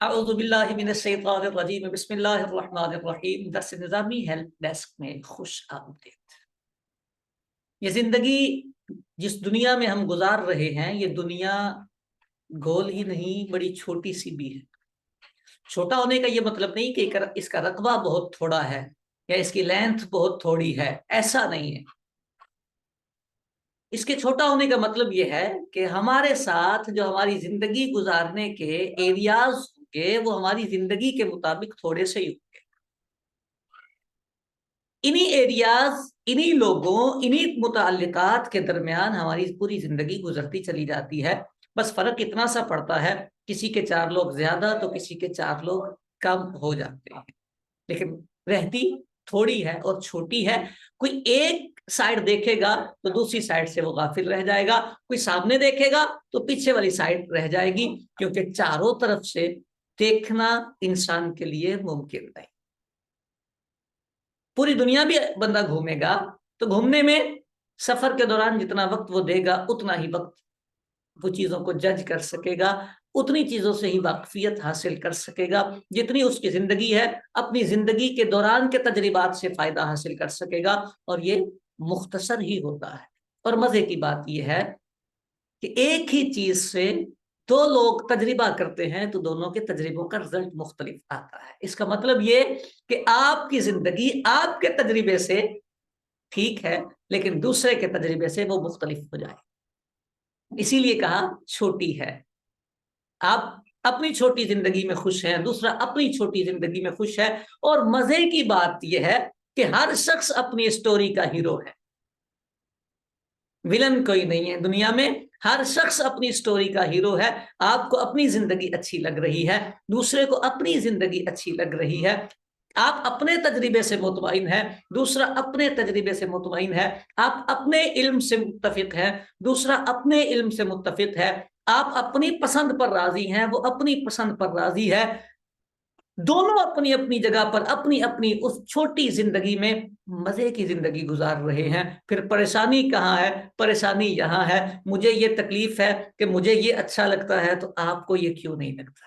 اعوذ باللہ من الشیطان الرجیم بسم اللہ الرحمن الرحیم۔ درس نظامی ہیلپ ڈیسک میں خوش آمدید۔ یہ زندگی جس دنیا میں ہم گزار رہے ہیں، یہ دنیا گول ہی نہیں، بڑی چھوٹی سی بھی ہے۔ چھوٹا ہونے کا یہ مطلب نہیں کہ اس کا رقبہ بہت تھوڑا ہے یا اس کی لینتھ بہت تھوڑی ہے، ایسا نہیں ہے۔ اس کے چھوٹا ہونے کا مطلب یہ ہے کہ ہمارے ساتھ جو ہماری زندگی گزارنے کے ایریاز ہوں گے وہ ہماری زندگی کے مطابق تھوڑے سے ہی ہوں گے۔ انہی ایریاز، انہی لوگوں، انہی متعلقات کے درمیان ہماری پوری زندگی گزرتی چلی جاتی ہے۔ بس فرق اتنا سا پڑتا ہے، کسی کے 4 لوگ زیادہ تو کسی کے 4 لوگ کم ہو جاتے ہیں، لیکن رہتی تھوڑی ہے اور چھوٹی ہے۔ کوئی ایک سائڈ دیکھے گا تو دوسری سائڈ سے وہ غافل رہ جائے گا، کوئی سامنے دیکھے گا تو پیچھے والی سائڈ رہ جائے گی، کیونکہ چاروں طرف سے دیکھنا انسان کے لیے ممکن نہیں۔ پوری دنیا بھی بندہ گھومے گا تو گھومنے میں سفر کے دوران جتنا وقت وہ دے گا اتنا ہی وقت وہ چیزوں کو جج کر سکے گا، اتنی چیزوں سے ہی واقفیت حاصل کر سکے گا جتنی اس کی زندگی ہے۔ اپنی زندگی کے دوران کے تجربات سے فائدہ حاصل کر سکے گا، اور یہ مختصر ہی ہوتا ہے۔ اور مزے کی بات یہ ہے کہ ایک ہی چیز سے 2 لوگ تجربہ کرتے ہیں تو دونوں کے تجربوں کا رزلٹ مختلف آتا ہے۔ اس کا مطلب یہ کہ آپ کی زندگی آپ کے تجربے سے ٹھیک ہے، لیکن دوسرے کے تجربے سے وہ مختلف ہو جائے، اسی لیے کہا چھوٹی ہے۔ آپ اپنی چھوٹی زندگی میں خوش ہیں، دوسرا اپنی چھوٹی زندگی میں خوش ہے، اور مزے کی بات یہ ہے کہ ہر شخص اپنی سٹوری کا ہیرو ہے۔ ویلن کوئی نہیں ہے دنیا میں، ہر شخص اپنی سٹوری کا ہیرو ہے۔ آپ کو اپنی زندگی اچھی لگ رہی ہے، دوسرے کو اپنی زندگی اچھی لگ رہی ہے۔ آپ اپنے تجربے سے مطمئن ہیں، دوسرا اپنے تجربے سے مطمئن ہے۔ آپ اپنے علم سے متفق ہیں، دوسرا اپنے علم سے متفق ہے۔ آپ اپنی پسند پر راضی ہیں، وہ اپنی پسند پر راضی ہے۔ دونوں اپنی اپنی جگہ پر اپنی اپنی اس چھوٹی زندگی میں مزے کی زندگی گزار رہے ہیں۔ پھر پریشانی کہاں ہے؟ پریشانی یہاں ہے، مجھے یہ تکلیف ہے کہ مجھے یہ اچھا لگتا ہے تو آپ کو یہ کیوں نہیں لگتا؟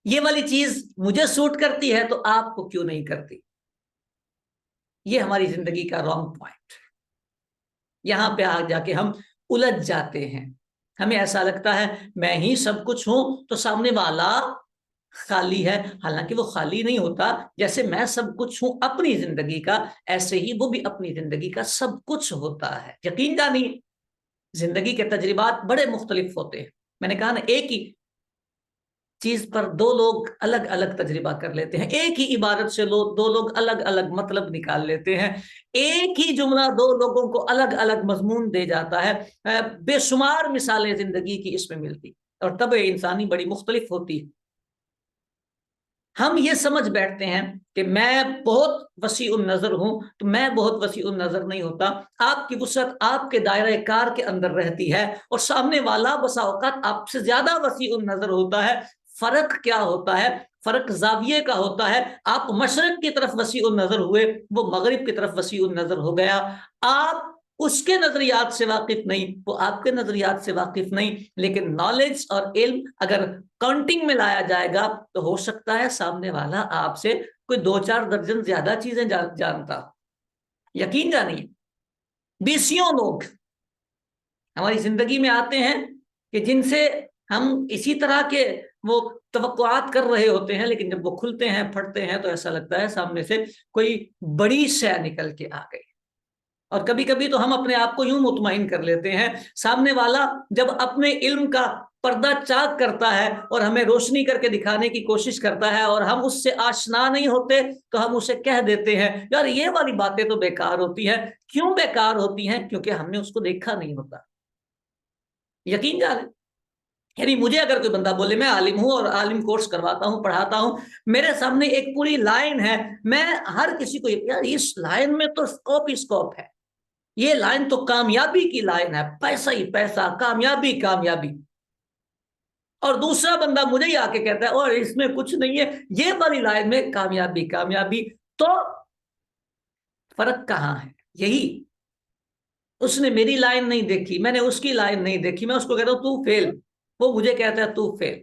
یہ والی چیز مجھے سوٹ کرتی ہے تو آپ کو کیوں نہیں کرتی؟ یہ ہماری زندگی کا رانگ پوائنٹ ہے۔ یہاں پہ آ جا کے ہم الجھ جاتے ہیں، ہمیں ایسا لگتا ہے میں ہی سب کچھ ہوں تو سامنے والا خالی ہے، حالانکہ وہ خالی نہیں ہوتا۔ جیسے میں سب کچھ ہوں اپنی زندگی کا، ایسے ہی وہ بھی اپنی زندگی کا سب کچھ ہوتا ہے۔ یقین جانیے زندگی کے تجربات بڑے مختلف ہوتے ہیں۔ میں نے کہا نا، ایک ہی چیز پر 2 لوگ الگ الگ تجربہ کر لیتے ہیں، ایک ہی عبارت سے 2 لوگ الگ الگ مطلب نکال لیتے ہیں، ایک ہی جملہ 2 لوگوں کو الگ الگ مضمون دے جاتا ہے۔ بے شمار مثالیں زندگی کی اس میں ملتی، اور طبع انسانی بڑی مختلف ہوتی ہے۔ ہم یہ سمجھ بیٹھتے ہیں کہ میں بہت وسیع النظر ہوں، تو میں بہت وسیع النظر نہیں ہوتا۔ آپ کی وسعت آپ کے دائرہ کار کے اندر رہتی ہے، اور سامنے والا بسا اوقات آپ سے زیادہ وسیع النظر ہوتا ہے۔ فرق کیا ہوتا ہے؟ فرق زاویے کا ہوتا ہے۔ آپ مشرق کی طرف وسیع النظر ہوئے، وہ مغرب کی طرف وسیع النظر ہو گیا۔ آپ اس کے نظریات سے واقف نہیں، وہ آپ کے نظریات سے واقف نہیں، لیکن نالج اور علم اگر کاؤنٹنگ میں لایا جائے گا تو ہو سکتا ہے سامنے والا آپ سے کوئی 2-4 درجن زیادہ چیزیں جانتا۔ یقین جانیے 20 لوگ ہماری زندگی میں آتے ہیں کہ جن سے ہم اسی طرح کے وہ توقعات کر رہے ہوتے ہیں، لیکن جب وہ کھلتے ہیں پھٹتے ہیں تو ایسا لگتا ہے سامنے سے کوئی بڑی شے نکل کے آ گئی۔ اور کبھی کبھی تو ہم اپنے آپ کو یوں مطمئن کر لیتے ہیں، سامنے والا جب اپنے علم کا پردہ چاک کرتا ہے اور ہمیں روشنی کر کے دکھانے کی کوشش کرتا ہے اور ہم اس سے آشنا نہیں ہوتے تو ہم اسے کہہ دیتے ہیں یار یہ والی باتیں تو بیکار ہوتی ہیں۔ کیوں بیکار ہوتی ہیں؟ کیونکہ ہم نے اس کو دیکھا نہیں ہوتا۔ یقین جانے، یعنی مجھے اگر کوئی بندہ بولے میں عالم ہوں اور عالم کورس کرواتا ہوں، پڑھاتا ہوں، میرے سامنے ایک پوری لائن ہے، میں ہر کسی کو یار اس لائن میں تو اسکوپ ہی اسکوپ ہے، یہ لائن تو کامیابی کی لائن ہے، پیسہ ہی پیسہ، کامیابی کامیابی، اور دوسرا بندہ مجھے ہی آ کے کہتا ہے اور اس میں کچھ نہیں ہے، یہ والی لائن میں کامیابی کامیابی۔ تو فرق کہاں ہے؟ یہی اس نے میری لائن نہیں دیکھی، میں نے اس کی لائن نہیں دیکھی، میں اس کو کہتا ہوں تو فیل، وہ مجھے کہتا ہے تو فیل۔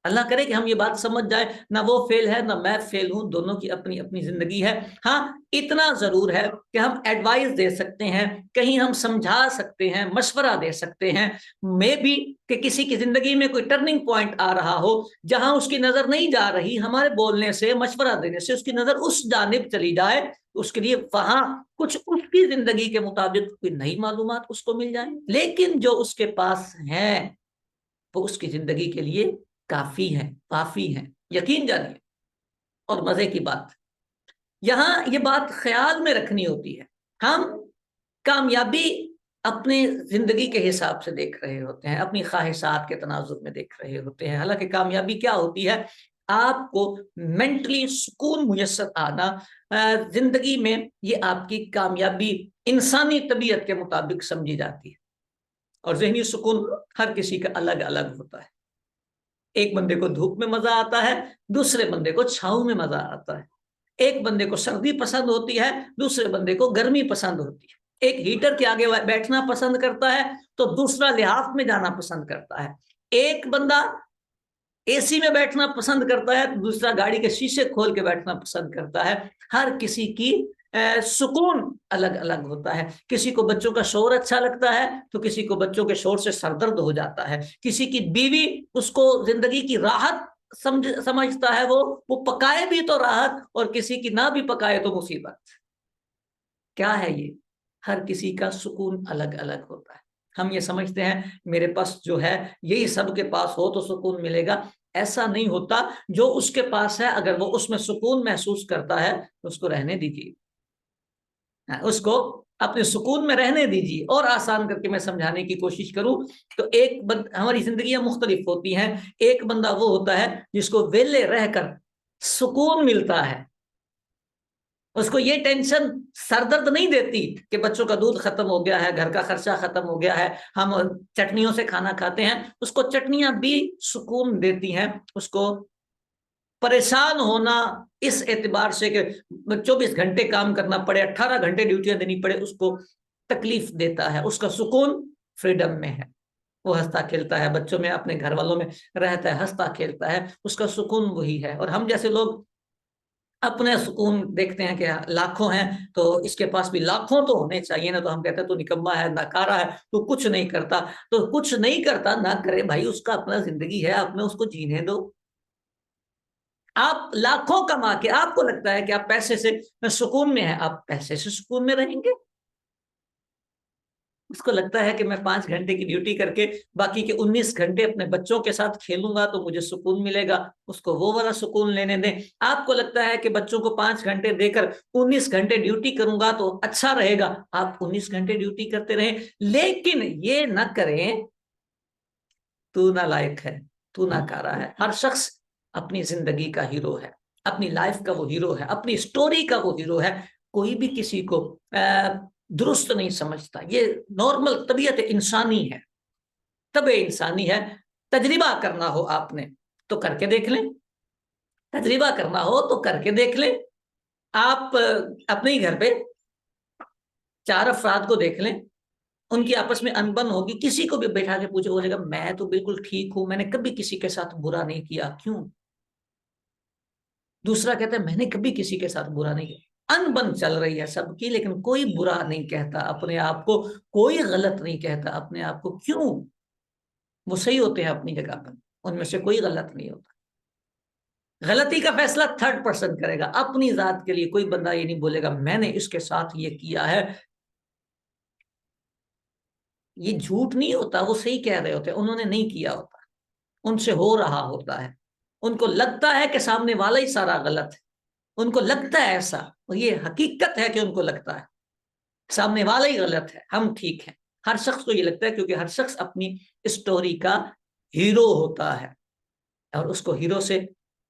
اللہ کرے کہ ہم یہ بات سمجھ جائیں، نہ وہ فیل ہے نہ میں فیل ہوں، دونوں کی اپنی اپنی زندگی ہے۔ ہاں اتنا ضرور ہے کہ ہم ایڈوائز دے سکتے ہیں، کہیں ہم سمجھا سکتے ہیں، مشورہ دے سکتے ہیں، میں بھی کہ کسی کی زندگی میں کوئی ٹرننگ پوائنٹ آ رہا ہو جہاں اس کی نظر نہیں جا رہی، ہمارے بولنے سے، مشورہ دینے سے اس کی نظر اس جانب چلی جائے، اس کے لیے وہاں کچھ اس کی زندگی کے مطابق کوئی نئی معلومات اس کو مل جائیں، لیکن جو اس کے پاس ہیں وہ اس کی زندگی کے لیے کافی ہے، کافی ہے، یقین جانیے۔ اور مزے کی بات یہاں یہ بات خیال میں رکھنی ہوتی ہے، ہم کامیابی اپنے زندگی کے حساب سے دیکھ رہے ہوتے ہیں، اپنی خواہشات کے تناظر میں دیکھ رہے ہوتے ہیں، حالانکہ کامیابی کیا ہوتی ہے؟ آپ کو مینٹلی سکون میسر آنا، زندگی میں یہ آپ کی کامیابی انسانی طبیعت کے مطابق سمجھی جاتی ہے، اور ذہنی سکون ہر کسی کا الگ الگ ہوتا ہے۔ ایک بندے کو دھوپ میں مزہ آتا ہے، دوسرے بندے کو چھاؤں میں مزہ آتا ہے، ایک بندے کو سردی پسند ہوتی ہے، دوسرے بندے کو گرمی پسند ہوتی ہے، ایک ہیٹر کے آگے بیٹھنا پسند کرتا ہے تو دوسرا لحاف میں جانا پسند کرتا ہے، ایک بندہ اے سی میں بیٹھنا پسند کرتا ہے تو دوسرا گاڑی کے شیشے کھول کے بیٹھنا پسند کرتا ہے۔ ہر کسی کی سکون الگ الگ ہوتا ہے، کسی کو بچوں کا شور اچھا لگتا ہے تو کسی کو بچوں کے شور سے سر درد ہو جاتا ہے، کسی کی بیوی اس کو زندگی کی راحت سمجھتا ہے، وہ پکائے بھی تو راحت، اور کسی کی نہ بھی پکائے تو مصیبت۔ کیا ہے یہ؟ ہر کسی کا سکون الگ الگ ہوتا ہے۔ ہم یہ سمجھتے ہیں میرے پاس جو ہے یہی سب کے پاس ہو تو سکون ملے گا، ایسا نہیں ہوتا۔ جو اس کے پاس ہے اگر وہ اس میں سکون محسوس کرتا ہے تو اس کو رہنے دیجیے، اس کو اپنے سکون میں رہنے دیجیے۔ اور آسان کر کے میں سمجھانے کی کوشش کروں تو ہماری زندگیاں مختلف ہوتی ہیں، ایک بندہ وہ ہوتا ہے جس کو ویلے رہ کر سکون ملتا ہے، اس کو یہ ٹینشن سر درد نہیں دیتی کہ بچوں کا دودھ ختم ہو گیا ہے، گھر کا خرچہ ختم ہو گیا ہے، ہم چٹنیوں سے کھانا کھاتے ہیں، اس کو چٹنیاں بھی سکون دیتی ہیں۔ اس کو پریشان ہونا اس اعتبار سے کہ 24 گھنٹے کام کرنا پڑے، 18 گھنٹے ڈیوٹیاں دینی پڑے، اس کو تکلیف دیتا ہے۔ اس کا سکون فریڈم میں ہے، وہ ہنستا کھیلتا ہے، بچوں میں، اپنے گھر والوں میں رہتا ہے، ہنستا کھیلتا ہے، اس کا سکون وہی ہے۔ اور ہم جیسے لوگ اپنے سکون دیکھتے ہیں کہ لاکھوں ہیں تو اس کے پاس بھی لاکھوں تو ہونے چاہیے نا، تو ہم کہتے ہیں تو نکما ہے، ناکارہ ہے، تو کچھ نہیں کرتا۔ تو کچھ نہیں کرتا نہ کرے بھائی، اس کا اپنا زندگی ہے، آپ نے اس کو جینے دو۔ آپ لاکھوں کما کے آپ کو لگتا ہے کہ آپ پیسے سے سکون میں ہیں، آپ پیسے سے سکون میں رہیں گے؟ اس کو لگتا ہے کہ میں 5 گھنٹے کی ڈیوٹی کر کے باقی کے 19 گھنٹے اپنے بچوں کے ساتھ کھیلوں گا تو مجھے سکون ملے گا، اس کو وہ والا سکون لینے دیں۔ آپ کو لگتا ہے کہ بچوں کو 5 گھنٹے دے کر 19 گھنٹے ڈیوٹی کروں گا تو اچھا رہے گا، آپ 19 گھنٹے ڈیوٹی کرتے رہیں، لیکن یہ نہ کریں تو نالائق ہے، تو ناکارہ ہے۔ ہر شخص اپنی زندگی کا ہیرو ہے، اپنی لائف کا وہ ہیرو ہے، اپنی سٹوری کا وہ ہیرو ہے۔ کوئی بھی کسی کو درست نہیں سمجھتا، یہ نارمل طبیعت انسانی ہے، طبع انسانی ہے۔ تجربہ کرنا ہو آپ نے تو کر کے دیکھ لیں، تجربہ کرنا ہو تو کر کے دیکھ لیں۔ آپ اپنے ہی گھر پہ 4 افراد کو دیکھ لیں، ان کی آپس میں انبن ہوگی، کسی کو بھی بیٹھا کے پوچھے بولے گا میں تو بالکل ٹھیک ہوں، میں نے کبھی کسی کے ساتھ برا نہیں کیا، کیوں؟ دوسرا کہتا ہے میں نے کبھی کسی کے ساتھ برا نہیں کیا۔ انبن چل رہی ہے سب کی، لیکن کوئی برا نہیں کہتا اپنے آپ کو، کوئی غلط نہیں کہتا اپنے آپ کو، کیوں؟ وہ صحیح ہوتے ہیں اپنی جگہ پر، ان میں سے کوئی غلط نہیں ہوتا۔ غلطی کا فیصلہ 3rd پرسن کرے گا، اپنی ذات کے لیے کوئی بندہ یہ نہیں بولے گا میں نے اس کے ساتھ یہ کیا ہے۔ یہ جھوٹ نہیں ہوتا، وہ صحیح کہہ رہے ہوتے، انہوں نے نہیں کیا ہوتا، ان سے ہو رہا ہوتا ہے، ان کو لگتا ہے کہ سامنے والا ہی سارا غلط ہے، ان کو لگتا ہے ایسا، اور یہ حقیقت ہے کہ ان کو لگتا ہے سامنے والا ہی غلط ہے، ہم ٹھیک ہیں۔ ہر شخص کو یہ لگتا ہے کیونکہ ہر شخص اپنی اسٹوری کا ہیرو ہوتا ہے، اور اس کو ہیرو سے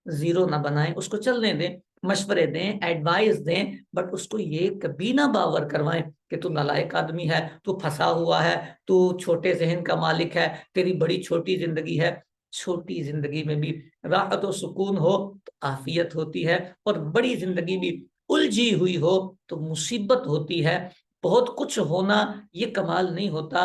زیرو نہ بنائیں، اس کو چلنے دیں، مشورے دیں، ایڈوائز دیں، بٹ اس کو یہ کبھی نہ باور کروائیں کہ تو نالائق آدمی ہے، تو پھنسا ہوا ہے، تو چھوٹے ذہن کا مالک ہے، تیری بڑی چھوٹی زندگی ہے۔ چھوٹی زندگی میں بھی راحت و سکون ہو تو عافیت ہوتی ہے، اور بڑی زندگی بھی الجھی ہوئی ہو تو مصیبت ہوتی ہے۔ بہت کچھ ہونا یہ کمال نہیں ہوتا،